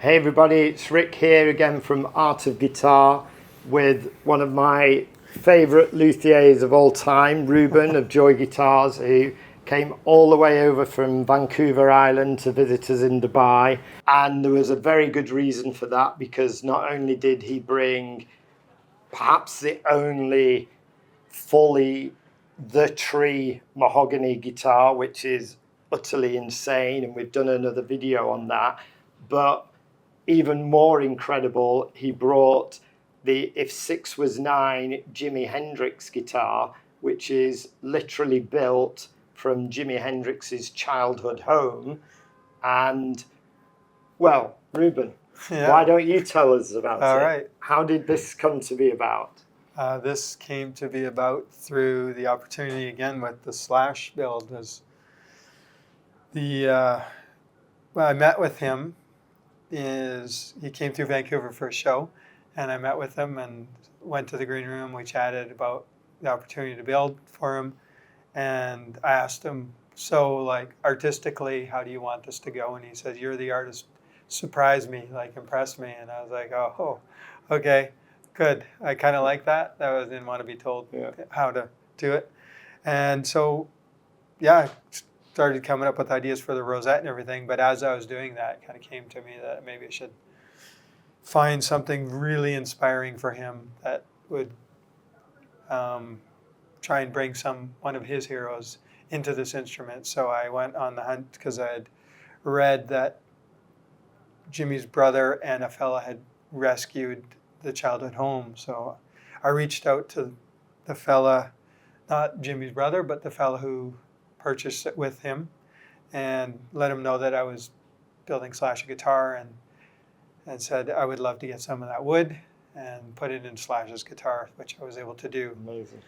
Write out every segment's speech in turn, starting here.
Hey everybody, it's Rick here again from Art of Guitar with one of my favourite luthiers of all time, Reuben of JOI Guitars, who came all the way over from Vancouver Island to visit us in Dubai. And there was a very good reason for that, because not only did he bring perhaps the only fully the tree mahogany guitar, which is utterly insane, and we've done another video on that, but even more incredible, he brought the If 6 Was 9 Jimi Hendrix guitar, which is literally built from Jimi Hendrix's childhood home. And, well, Reuben, why don't you tell us about All it? right. How did this come to be about? This came to be about through the opportunity again with the Slash build. I met with him. He came through Vancouver for a show, and I met with him and went to the green room. We chatted about the opportunity to build for him, and I asked him, so like artistically, how do you want this to go? And he said, you're the artist, surprise me, like impress me. And I was like, oh, okay, good. I kind of like that. I didn't want to be told how to do it. And so, yeah, started coming up with ideas for the rosette and everything, but as I was doing that, it kind of came to me that maybe I should find something really inspiring for him that would try and bring one of his heroes into this instrument. So I went on the hunt because I had read that Jimmy's brother and a fella had rescued the childhood home. So I reached out to the fella, not Jimmy's brother, but the fella who purchased it with him, and let him know that I was building Slash a guitar, and said I would love to get some of that wood and put it in Slash's guitar, which I was able to do. Amazing.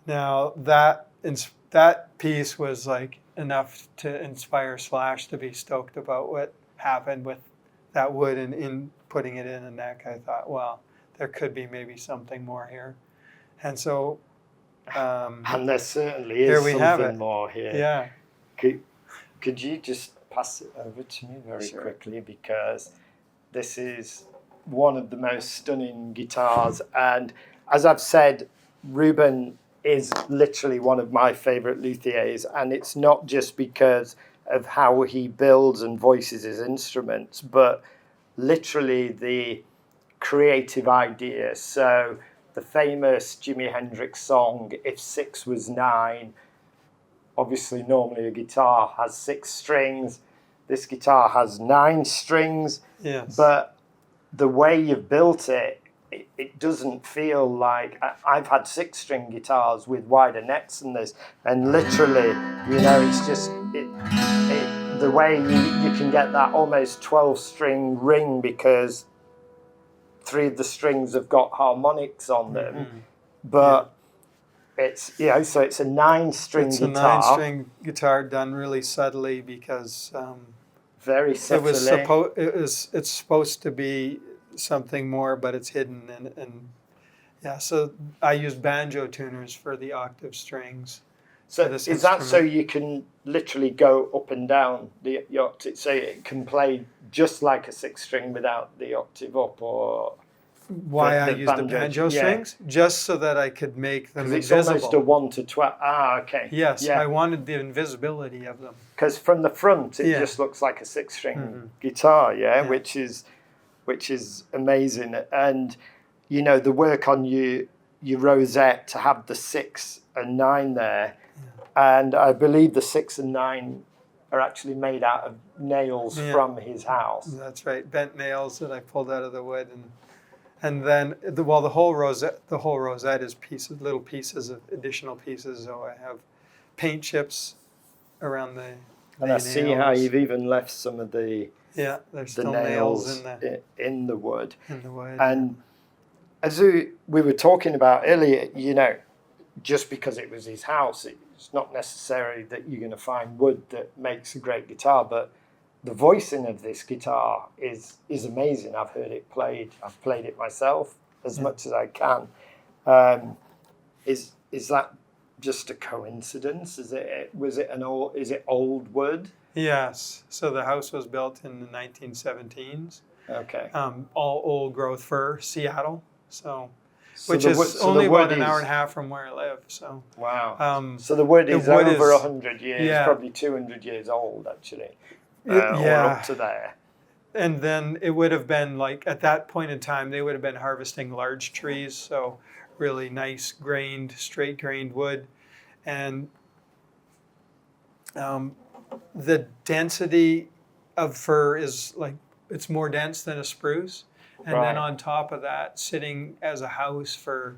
Now that piece was like enough to inspire Slash to be stoked about what happened with that wood, and in putting it in a neck, I thought, well, there could be maybe something more here. And so and there certainly is something more here. Yeah. Could you just pass it over to me very quickly, because this is one of the most stunning guitars, and as I've said, Reuben is literally one of my favourite luthiers, and it's not just because of how he builds and voices his instruments, but literally the creative idea. So the famous Jimi Hendrix song, If 6 Was 9, obviously normally a guitar has 6 strings. This guitar has 9 strings, yes. But the way you've built it, it doesn't feel like... I've had 6-string guitars with wider necks than this, and literally, it's just... the way you can get that almost 12-string ring, because 3 of the strings have got harmonics on them, but it's so it's a 9-string guitar. It's a 9-string guitar done really subtly, because very subtly. It's supposed to be something more, but it's hidden, and yeah. So I use banjo tuners for the octave strings. So is that so you can literally go up and down the octave, so it can play just like a 6-string without the octave up? Or why I use the banjo strings? Just so that I could make them invisible. It's almost a 1 to 12. Okay. Yes, I wanted the invisibility of them. Because from the front, it just looks like a 6-string guitar, which is amazing. And the work on your rosette to have the 6 and 9 there. And I believe the 6 and 9 are actually made out of nails from his house. That's right, bent nails that I pulled out of the wood, and then the whole rosette is little pieces of additional pieces. So I have paint chips around the and I see how you've even left some of the there's still nails in the wood. In the wood, and as we were talking about earlier, just because it was his house, it's not necessarily that you're going to find wood that makes a great guitar, but the voicing of this guitar is amazing. I've heard it played. I've played it myself as much as I can. Is that just a coincidence? Is it old wood? Yes. So the house was built in the 1917s, Okay. All old growth fir, Seattle. So So which the is wood- so only the wood about an hour is- and a half from where I live. So Wow. So the wood is over 100 years, yeah. probably 200 years old, actually. Or up to there. And then it would have been like, at that point in time, they would have been harvesting large trees. So really nice grained, straight grained wood. And the density of fir is like, it's more dense than a spruce. And then on top of that, sitting as a house for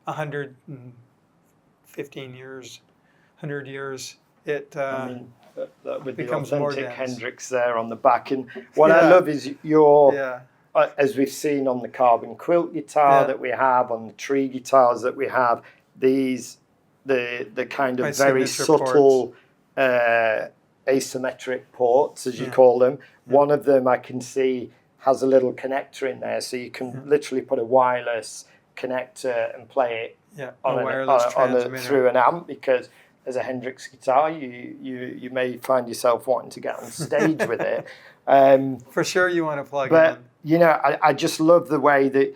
115 years, 100 years, it with becomes the more Authentic dense. Hendrix there on the back. And what I love is your, Yeah. as we've seen on the Carbon Quilt guitar that we have, on the tree guitars that we have, these, the kind of My very signature subtle asymmetric ports, as you call them. One of them I can see has a little connector in there, so you can literally put a wireless connector and play it through an amp, because as a Hendrix guitar, you may find yourself wanting to get on stage with it. For sure you want to plug it in. You know, I just love the way that,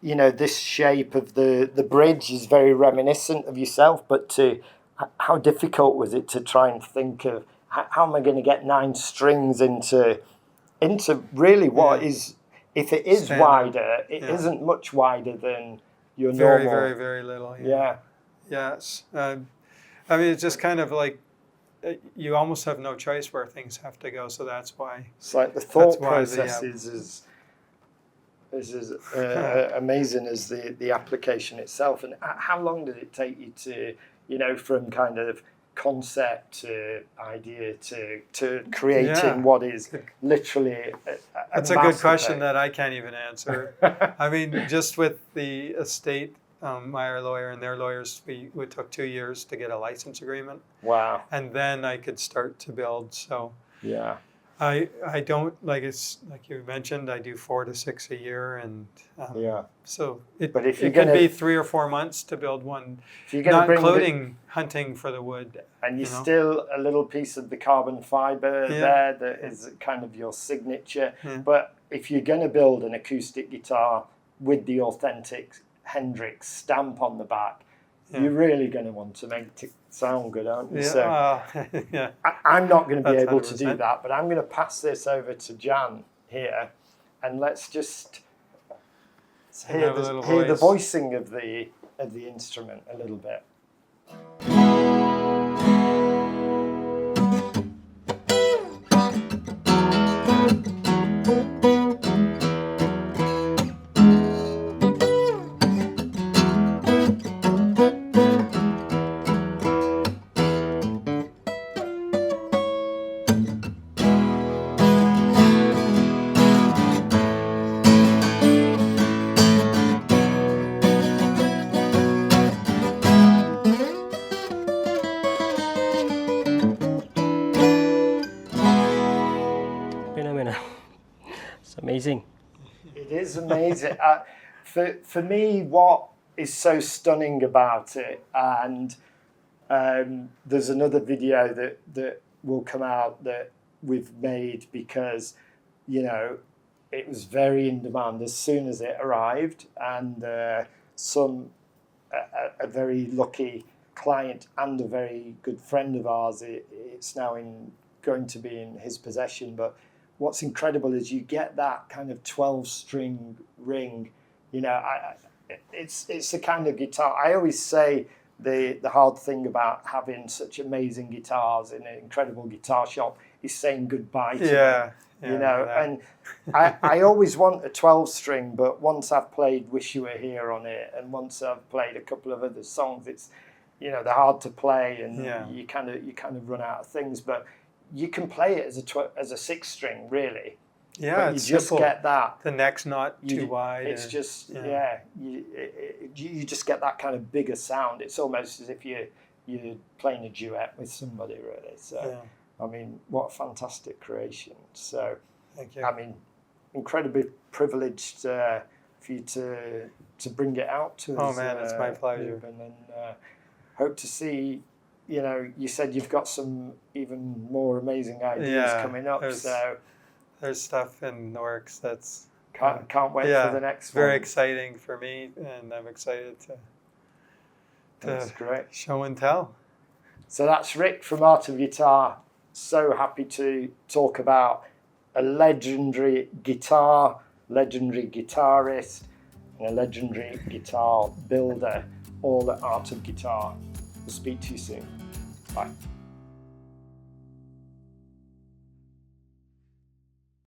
you know, this shape of the bridge is very reminiscent of yourself, but how difficult was it to try and think of how am I going to get 9 strings into really what is, if it is Standard. wider, it isn't much wider than your very, normal. very, very little. Yeah. Yes. I mean, it's just kind of like you almost have no choice where things have to go. So that's why. It's like the thought process is as amazing as the application itself. And how long did it take you to, you know, from kind of concept to idea to creating what is literally That's a good question that I can't even answer. I mean, just with the estate, my lawyer and their lawyers, it took 2 years to get a license agreement. Wow. And then I could start to build. So yeah. I don't, like, it's like you mentioned, I do 4 to 6 a year, and so it could be 3 or 4 months to build one, if you're not including hunting for the wood. And you're still a little piece of the carbon fiber there that is kind of your signature. But if you're going to build an acoustic guitar with the Authentic Hendrix stamp on the back, you're really going to want to make it sound good, aren't you? So I'm not going to be able 100%. To do that, but I'm going to pass this over to Jan here, and let's just hear the voicing of the instrument a little bit. Amazing. It is amazing. For me, what is so stunning about it, and there's another video that will come out that we've made because, you know, it was very in demand as soon as it arrived, and a very lucky client and a very good friend of ours, it's now going to be in his possession, but what's incredible is you get that kind of 12-string ring. You know, it's the kind of guitar. I always say the hard thing about having such amazing guitars in an incredible guitar shop is saying goodbye to them. You know, and I always want a 12-string, but once I've played Wish You Were Here on it, and once I've played a couple of other songs, it's, you know, they're hard to play, and you kind of run out of things. But you can play it as a 6-string, really. Yeah, but you just simple. get that. The neck's not too wide. It's just you just get that kind of bigger sound. It's almost as if you're playing a duet with somebody, really. So, I mean, what a fantastic creation. So, thank you. I mean, incredibly privileged for you to bring it out to us. Oh man, it's my pleasure. And hope to see. You know, you said you've got some even more amazing ideas coming up. There's there's stuff in the works that's Can't wait yeah, for the next very one. exciting for me, and I'm excited to That's great. show and tell. So that's Rick from Art of Guitar. So happy to talk about a legendary guitar, legendary guitarist, and a legendary guitar builder, all at Art of Guitar. We'll speak to you soon. Bye.